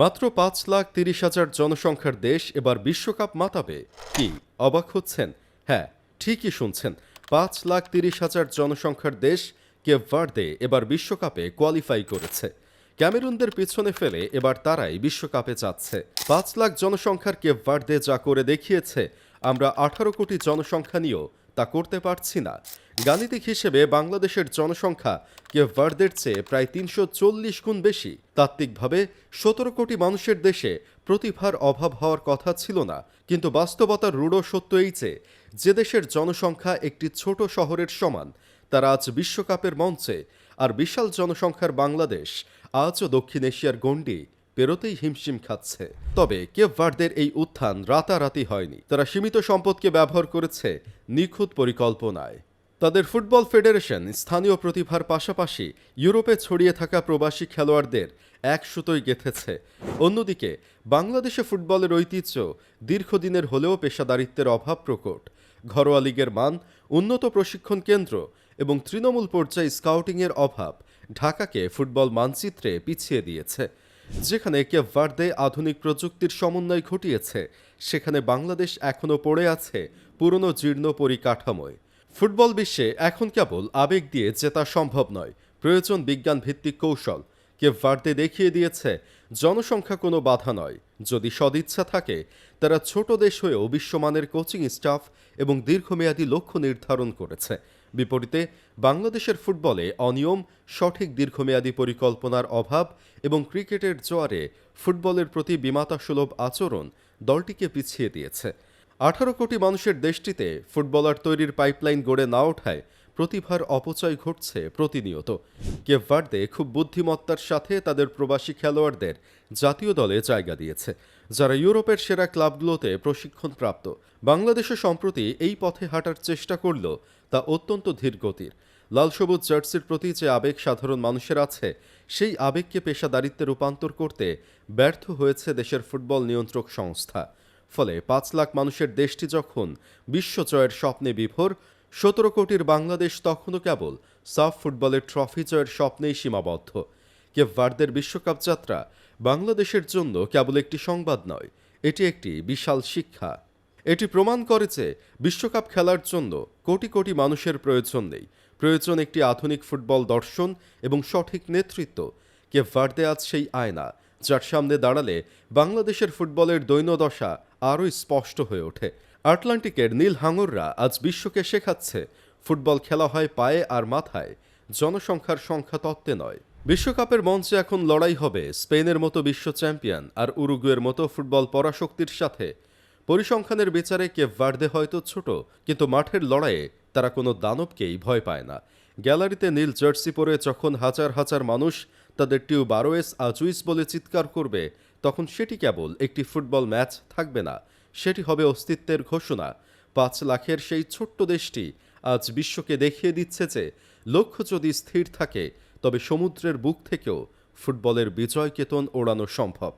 মাত্র 5,30,000 জনসংখ্যার দেশ এবার বিশ্বকাপ মাতাবে। কি অবাক হচ্ছেন? হ্যাঁ, ঠিকই শুনছেন। 5,30,000 জনসংখ্যার দেশ কেপ ভার্দে এবার বিশ্বকাপে কোয়ালিফাই করেছে। ক্যামেরুনদের পিছনে ফেলে এবার তারাই বিশ্বকাপে যাচ্ছে। 5 লাখ জনসংখ্যার কেপ ভার্দে যা করে দেখিয়েছে, আমরা 18 কোটি জনসংখ্যা নিয়েও তা করতে পারছি না। গাণিতিক হিসেবে বাংলাদেশের জনসংখ্যা কেপ ভার্দের চেয়ে প্রায় 340 গুণ বেশি। তাত্ত্বিকভাবে 17 কোটি মানুষের দেশে প্রতিভার অভাব হওয়ার কথা ছিল না, কিন্তু বাস্তবতার রূঢ় সত্য এই যে দেশের জনসংখ্যা একটি ছোট শহরের সমান, তারা আজ বিশ্বকাপের মঞ্চে। আর বিশাল জনসংখ্যার বাংলাদেশ আজও দক্ষিণ এশিয়ার গণ্ডি পেরোতেই হিমশিম খাচ্ছে। তবে কেপ ভার্দের এই উত্থান রাতারাতি হয়নি। তারা সীমিত সম্পদকে ব্যবহার করেছে নিখুঁত পরিকল্পনায়। তাদের ফুটবল ফেডারেশন স্থানীয় প্রতিভার পাশাপাশি ইউরোপে ছড়িয়ে থাকা প্রবাসী খেলোয়াড়দের এক সুতোয় গেঁথেছে। অন্যদিকে বাংলাদেশে ফুটবলের ঐতিহ্য দীর্ঘদিনের হলেও পেশাদারিত্বের অভাব প্রকট। ঘরোয়া লিগের মান, উন্নত প্রশিক্ষণ কেন্দ্র এবং তৃণমূল পর্যায়ে স্কাউটিংয়ের অভাব ঢাকাকে ফুটবল মানচিত্রে পিছিয়ে দিয়েছে। যেখানে কেপ ভার্দে আধুনিক প্রযুক্তির সমন্বয় ঘটিয়েছে, সেখানে বাংলাদেশ এখনও পড়ে আছে পুরনো জীর্ণ পরিকাঠামোয়। ফুটবল বিশ্বে এখন কেবল আবেগ দিয়ে জেতা সম্ভব নয়, প্রয়োজন বিজ্ঞান ভিত্তিক কৌশল। কেপ ভার্দে দেখিয়ে দিয়েছে জনসংখ্যা কোনো বাধা নয়। যদি সদিচ্ছা থাকে, তারা ছোট দেশ হয়েও বিশ্বমানের কোচিং স্টাফ এবং দীর্ঘমেয়াদী লক্ষ্য নির্ধারণ করেছে। বিপরীতে বাংলাদেশের ফুটবলে অনিয়ম, সঠিক দীর্ঘমেয়াদী পরিকল্পনার অভাব এবং ক্রিকেটের জোয়ারে ফুটবলের প্রতি বিমাতাসুলভ আচরণ দলটিকে পিছিয়ে দিয়েছে। 18 কোটি মানুষের দেশটিতে ফুটবলার তৈরির পাইপলাইন গড়ে না ওঠায় প্রতিভার অপচয় ঘটছে প্রতিনিয়ত। কেপ ভার্দে খুব বুদ্ধিমত্তার সাথে তাদের প্রবাসী খেলোয়াড়দের জাতীয় দলে জায়গা দিয়েছে, যারা ইউরোপের সেরা ক্লাবগুলোতে প্রশিক্ষণপ্রাপ্ত। বাংলাদেশে সম্প্রতি এই পথে হাঁটার চেষ্টা করলেও তা অত্যন্ত ধীরগতির। লাল সবুজ জার্সির প্রতি যে আবেগ সাধারণ মানুষের আছে, সেই আবেগকে পেশাদারিত্বে রূপান্তর করতে ব্যর্থ হয়েছে দেশের ফুটবল নিয়ন্ত্রক সংস্থা। ফলে 5 লাখ মানুষের দেশটি যখন বিশ্বজয়ের স্বপ্নে বিভোর, 17 কোটির বাংলাদেশ তখনও কেবল সাফ ফুটবলের ট্রফি জয়ের স্বপ্নেই সীমাবদ্ধ। কেপ ভার্দের বিশ্বকাপ যাত্রা বাংলাদেশের জন্য কেবল একটি সংবাদ নয়, এটি একটি বিশাল শিক্ষা। এটি প্রমাণ করে যে বিশ্বকাপ খেলার জন্য কোটি কোটি মানুষের প্রয়োজন নেই, প্রয়োজন একটি আধুনিক ফুটবল দর্শন এবং সঠিক নেতৃত্ব। কেপ ভার্দে আজ সেই আয়না, যার সামনে দাঁড়ালে বাংলাদেশের ফুটবলের দৈন্যদশা আরও স্পষ্ট হয়ে ওঠে। আটলান্টিকের নীল হাঙররা আজ বিশ্বকে শেখাচ্ছে ফুটবল খেলা হয় পায়ে আর মাথায়, জনসংখ্যার সংখ্যা তত্ত্বে নয়। বিশ্বকাপের মঞ্চে এখন লড়াই হবে স্পেনের মতো বিশ্ব চ্যাম্পিয়ন আর উরুগুয়ের মতো ফুটবল পরাশক্তির সাথে। পরিসংখ্যানের বিচারে কেপ ভার্দে হয়তো ছোট, কিন্তু মাঠের লড়াইয়ে তারা কোনো দানবকেই ভয় পায় না। গ্যালারিতে নীল জার্সি পরে যখন হাজার হাজার মানুষ তাদের টিউবারোয়েস আজুইস বলে চিৎকার করবে, তখন সেটি কেবল একটি ফুটবল ম্যাচ থাকবে না, সেটি হবে অস্তিত্বের ঘোষণা। 5 লাখের সেই ছোট্ট দেশটি আজ বিশ্বকে দেখিয়ে দিচ্ছে যে লক্ষ্য যদি স্থির থাকে, তবে সমুদ্রের বুক থেকেও ফুটবলের বিজয় কেতন ওড়ানো সম্ভব।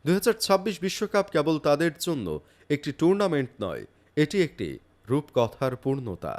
2026 বিশ্বকাপ কেবল তাদের জন্য একটি টুর্নামেন্ট নয়, এটি একটি রূপকথার পূর্ণতা।